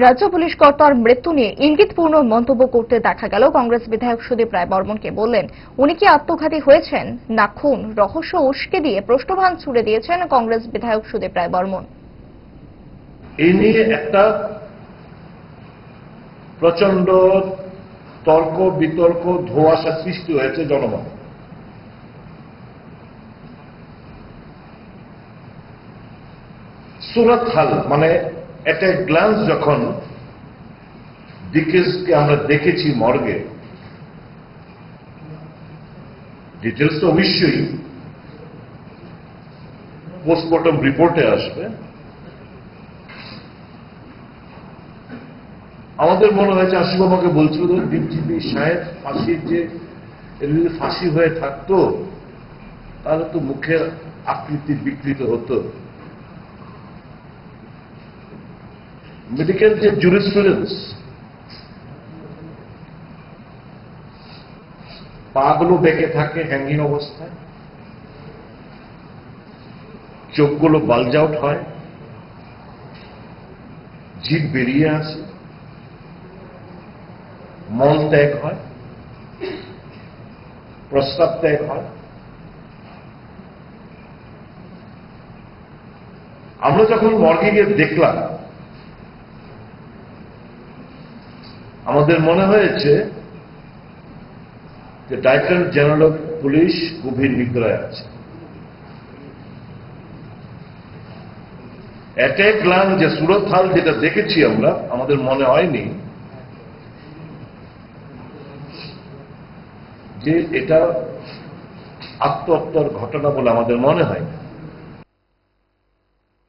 রাজ্য পুলিশ কর্তার মৃত্যু নিয়ে ইঙ্গিতপূর্ণ মন্তব্য করতে দেখা গেল কংগ্রেস বিধায়ক সুদীপ রায় বর্মনকে। বললেন, উনি কি আত্মঘাতী হয়েছেন না খুন? রহস্য উস্কে দিয়ে প্রশ্নবাণ ছুড়ে দিয়েছেন কংগ্রেস বিধায়ক সুদীপ রায় বর্মন। এই নিয়ে একটা প্রচন্ড তর্ক বিতর্ক ধোঁয়াশা সৃষ্টি হয়েছে জনমনে। সুরত হাল মানে এট এ গ্লান্স যখন ডিকেজকে আমরা দেখেছি মর্গে, ডিটেলস তো অবশ্যই পোস্টমর্টম রিপোর্টে আসবে। আমাদের মনে হয়েছে, আশিস আমাকে বলছিল ডিজিপি সাহেব ফাঁসির যে যদি ফাঁসি হয়ে থাকতো তাহলে তো মুখের আকৃতি বিকৃত হতো। মেডিকেল যে জুরিসপ্রুডেন্স, পাগুলো বেঁকে থাকে হ্যাঙ্গিং অবস্থায়, চোখগুলো বালজ আউট হয়, জিভ বেরিয়ে আসে, মল ত্যাগ হয়, প্রস্রাব ত্যাগ হয়। আমরা যখন মর্গে গিয়ে দেখলাম, আমাদের মনে হয়েছে যে ডাইরেক্টর জেনারেল অফ পুলিশ গভীর নিদ্রায় আছে। এট এ গ্লান্স যে সুরত হাল যেটা দেখেছি আমরা, আমাদের মনে হয়নি যে এটা আত্মহত্যার ঘটনা বলে আমাদের মনে হয়।